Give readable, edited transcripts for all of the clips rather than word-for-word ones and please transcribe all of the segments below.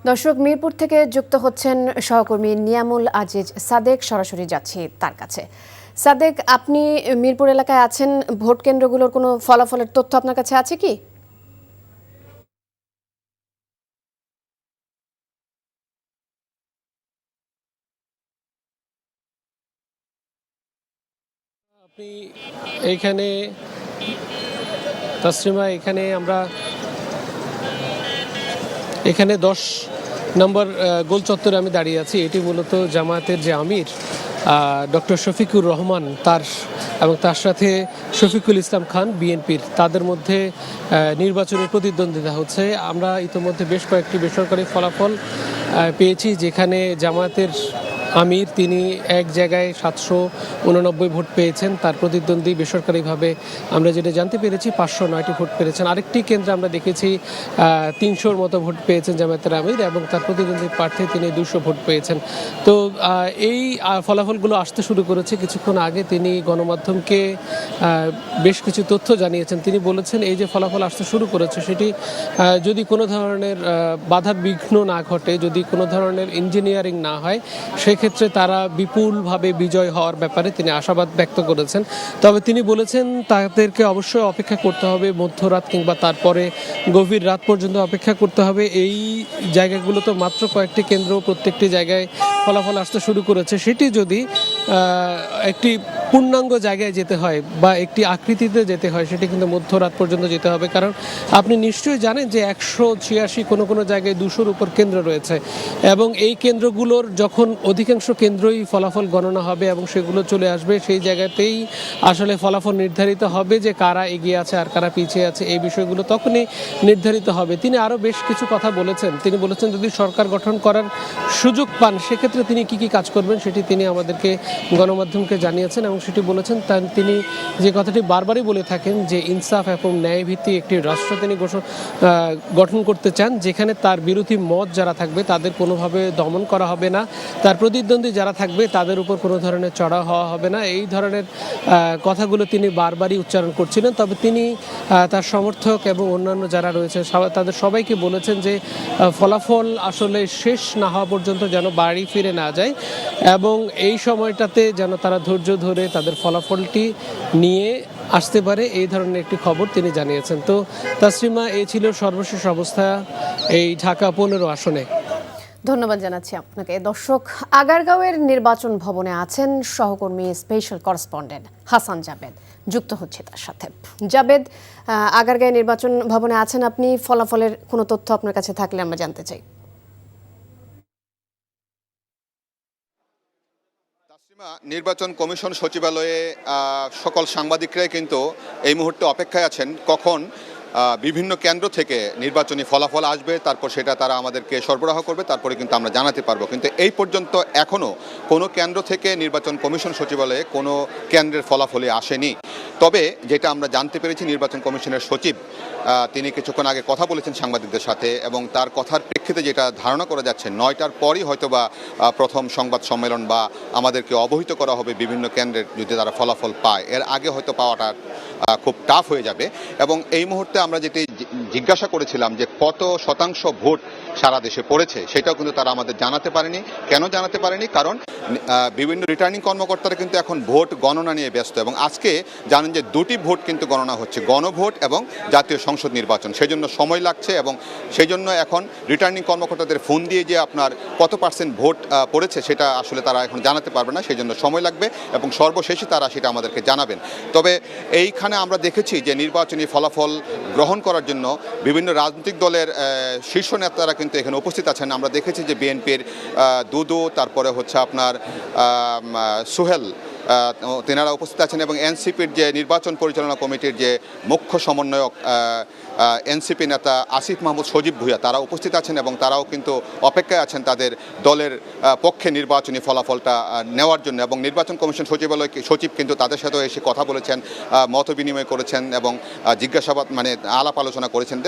দর্শক, মিরপুর থেকে যুক্ত হচ্ছেন সহকর্মী নিয়ামুল আজিজ সাদেক। সরাসরি যাচ্ছি তার কাছে। সাদেক, আপনি মিরপুর এলাকায় আছেন, ভোট কেন্দ্রগুলোর কোনো ফলাফলের তথ্য আপনার কাছে আছে কি? আপনি এইখানে তাসলিমা, এখানে 10 নম্বর গোল চত্বরে আমি দাঁড়িয়ে আছি। এটি মূলত জামায়াতের যে আমির ডক্টর শফিকুর রহমান এবং তার সাথে শফিকুল ইসলাম খান বিএনপির, তাদের মধ্যে নির্বাচনী প্রতিদ্বন্দ্বিতা হচ্ছে। আমরা ইতিমধ্যে বেশ কয়েকটি বেসরকারি ফলাফল পেয়েছি, যেখানে জামায়াতের আমির তিনি এক জায়গায় 789 ভোট পেয়েছেন। তার প্রতিদ্বন্দ্বী বেসরকারিভাবে আমরা যেটা জানতে পেরেছি 509টি ভোট পেয়েছেন। আরেকটি কেন্দ্রে আমরা দেখেছি 300-র মতো ভোট পেয়েছেন জামায়াতের আমির, এবং তার প্রতিদ্বন্দ্বী প্রার্থী তিনি 200 ভোট পেয়েছেন। তো এই ফলাফলগুলো আসতে শুরু করেছে। কিছুক্ষণ আগে তিনি গণমাধ্যমকে বেশ কিছু তথ্য জানিয়েছেন। তিনি বলেছেন এই যে ফলাফল আসতে শুরু করেছে সেটি যদি কোনো ধরনের বাধা বিঘ্ন না ঘটে, যদি কোনো ধরনের ইঞ্জিনিয়ারিং না হয়, সেক্ষেত্রে তারা বিপুলভাবে বিজয় হওয়ার ব্যাপারে তিনি আশাবাদ ব্যক্ত করেছেন। তবে তিনি বলেছেন তাদেরকে অবশ্যই অপেক্ষা করতে হবে, মধ্যরাত কিংবা তারপরে গভীর রাত পর্যন্ত অপেক্ষা করতে হবে। এই জায়গাগুলো তো মাত্র কয়েকটি কেন্দ্র, প্রত্যেকটি জায়গায় ফলাফল আসতে শুরু করেছে। সেটি যদি একটি পূর্ণাঙ্গ জায়গায় যেতে হয় বা একটি আকৃতিতে যেতে হয়, সেটি কিন্তু মধ্যরাত পর্যন্ত যেতে হবে। কারণ আপনি নিশ্চয়ই জানেন যে 186, কোনো কোনো জায়গায় 200-র উপর কেন্দ্র রয়েছে, এবং এই কেন্দ্রগুলোর যখন অধিকাংশ কেন্দ্রই ফলাফল গণনা হবে এবং সেগুলো চলে আসবে, সেই জায়গাতেই আসলে ফলাফল নির্ধারিত হবে যে কারা এগিয়ে আছে আর কারা পিছিয়ে আছে। এই বিষয়গুলো তখনই নির্ধারিত হবে। তিনি আরও বেশ কিছু কথা বলেছেন। তিনি বলেছেন যদি সরকার গঠন করার সুযোগ পান, সেক্ষেত্রে তিনি কি কাজ করবেন সেটি তিনি আমাদেরকে, গণমাধ্যমকে জানিয়েছেন। এবং সেটি বলেছেন তিনি যে কথাটি বারবারই বলে থাকেন যে ইনসাফ এবং ন্যায়ভিত্তিক একটি রাষ্ট্র তিনি গঠন করতে চান, যেখানে তার বিরোধী মত যারা থাকবে তাদের কোনোভাবে দমন করা হবে না, তার প্রতিদ্বন্দ্বী যারা থাকবে তাদের উপর কোনো ধরনের চড়া হওয়া হবে না। এই ধরনের কথাগুলো তিনি বারবারই উচ্চারণ করছিলেন। তবে তিনি তার সমর্থক এবং অন্যান্য যারা রয়েছে তাদের সবাইকে বলেছেন যে ফলাফল আসলে শেষ না হওয়া পর্যন্ত যেন বাড়ি ফিরে না যায়, এবং এই সময়টাতে যেন তারা ধৈর্য ধরে তাদের ফলাফলটি নিয়ে আসতে পারে, এই ধরনের একটি খবর তিনি জানিয়েছেন। তো তাসলিমা, এই ছিল সর্বশেষ অবস্থা এই ঢাকা 15 আসনে। ধন্যবাদ জানাচ্ছি আপনাকে। দর্শক, আগারগাঁওয়ের নির্বাচন ভবনে আছেন সহকর্মী স্পেশাল করেসপন্ডেন্ট হাসান জাবেদ। যুক্ত হচ্ছে তার সাথে। জাবেদ, আগারগাঁও নির্বাচন ভবনে আছেন আপনি, ফলাফলের কোনো তথ্য আপনার কাছে থাকলে আমরা জানতে চাই। নির্বাচন কমিশন সচিবালয়ে সকল সাংবাদিকরাই কিন্তু এই মুহূর্তে অপেক্ষায় আছেন কখন বিভিন্ন কেন্দ্র থেকে নির্বাচনী ফলাফল আসবে, তারপর সেটা তারা আমাদেরকে সরবরাহ করবে, তারপরে কিন্তু আমরা জানাতে পারবো। কিন্তু এই পর্যন্ত এখনও কোনো কেন্দ্র থেকে নির্বাচন কমিশন সচিবালয়ে কোনো কেন্দ্রের ফলাফলই আসেনি। তবে যেটা আমরা জানতে পেরেছি, নির্বাচন কমিশনের সচিব তিনি কিছুক্ষণ আগে কথা বলেছেন সাংবাদিকদের সাথে, এবং তার কথার প্রেক্ষিতে যেটা ধারণা করা যাচ্ছে 9টার পরই হয়তোবা প্রথম সংবাদ সম্মেলন বা আমাদেরকে অবহিত করা হবে বিভিন্ন কেন্দ্রের যদি তারা ফলাফল পায়। এর আগে হয়তো পাওয়াটা খুব টাফ হয়ে যাবে। এবং এই মুহূর্তে আমরা যেটি জিজ্ঞাসা করেছিলাম যে কত শতাংশ ভোট সারা দেশে পড়েছে, সেটাও কিন্তু তারা আমাদের জানাতে পারেনি। কেন জানাতে পারেনি? কারণ বিভিন্ন রিটার্নিং কর্মকর্তারা কিন্তু এখন ভোট গণনা নিয়ে ব্যস্ত, এবং আজকে জানেন যে 2টি ভোট কিন্তু গণনা হচ্ছে, গণভোট এবং জাতীয় সংসদ নির্বাচন। সেই জন্য সময় লাগছে, এবং সেই জন্য এখন রিটার্নিং কর্মকর্তাদের ফোন দিয়ে যে আপনার কত % ভোট পড়েছে সেটা আসলে তারা এখন জানাতে পারবে না, সেই জন্য সময় লাগবে, এবং সর্বশেষে তারা সেটা আমাদেরকে জানাবেন। তবে এইখানে আমরা দেখেছি যে নির্বাচনী ফলাফল গ্রহণ করার জন্য বিভিন্ন রাজনৈতিক দলের শীর্ষ নেতারা কিন্তু এখানে উপস্থিত আছেন। আমরা দেখেছি যে বিএনপির দুদু, তারপরে হচ্ছে আপনার সোহেল, তেনারা উপস্থিত আছেন, এবং এনসিপির যে নির্বাচন পরিচালনা কমিটির যে মুখ্য সমন্বয়ক এনসিপি নেতা আসিফ মাহমুদ সজীব ভুঁইয়া, তারা উপস্থিত আছেন, এবং তারাও কিন্তু অপেক্ষায় আছেন তাদের দলের পক্ষে নির্বাচনী ফলাফলটা নেওয়ার জন্য। এবং নির্বাচন কমিশন সচিব কিন্তু তাদের সাথেও এসে কথা বলেছেন, মত বিনিময় করেছেন, এবং জিজ্ঞাসাবাদ আলাপ আলোচনা করেছেন।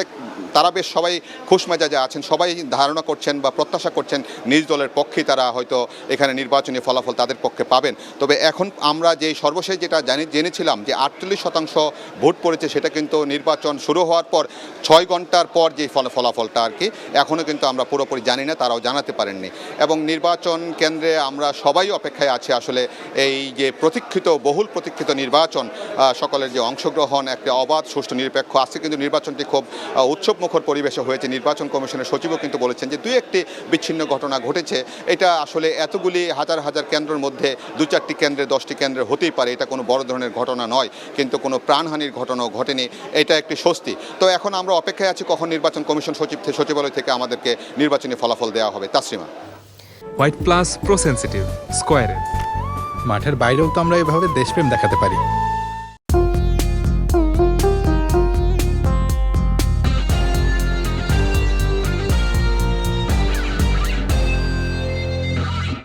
তারা বেশ সবাই খুশ মেজাজে আছেন, সবাই ধারণা করছেন বা প্রত্যাশা করছেন নিজ দলের পক্ষেই তারা হয়তো এখানে নির্বাচনী ফলাফল তাদের পক্ষে পাবেন। তবে এখন আমরা যে সর্বশেষ যেটা জেনেছিলাম যে 48% ভোট পড়েছে, সেটা কিন্তু নির্বাচন শুরু হওয়ার তারপর 6 ঘন্টার পর যে ফলাফলটা আর কি এখনও কিন্তু আমরা পুরোপুরি জানি না, তারাও জানাতে পারেননি। এবং নির্বাচন কেন্দ্রে আমরা সবাই অপেক্ষায় আছি আসলে এই যে বহুল প্রতীক্ষিত নির্বাচন, সকলের যে অংশগ্রহণ, একটা অবাধ সুষ্ঠু নিরপেক্ষ। আজকে কিন্তু নির্বাচনটি খুব উৎসবমুখর পরিবেশে হয়েছে। নির্বাচন কমিশনের সচিবও কিন্তু বলেছেন যে 2-1টি বিচ্ছিন্ন ঘটনা ঘটেছে। এটা আসলে এতগুলি হাজার হাজার কেন্দ্রের মধ্যে 2-4টি কেন্দ্রে 10টি কেন্দ্রে হতেই পারে, এটা কোনো বড় ধরনের ঘটনা নয়, কিন্তু কোনো প্রাণহানির ঘটনাও ঘটেনি, এটা একটি স্বস্তি। তো এখন আমরা অপেক্ষায় আছি কখন নির্বাচন কমিশন সচিবালয় থেকে আমাদেরকে নির্বাচনী ফলাফল দেওয়া হবে। তাসরিমা। হোয়াইট প্লাস প্রো সেনসিটিভ স্কয়ারের মাঠের বাইরেও তো আমরা এভাবে দেশপ্রেম দেখাতে পারি।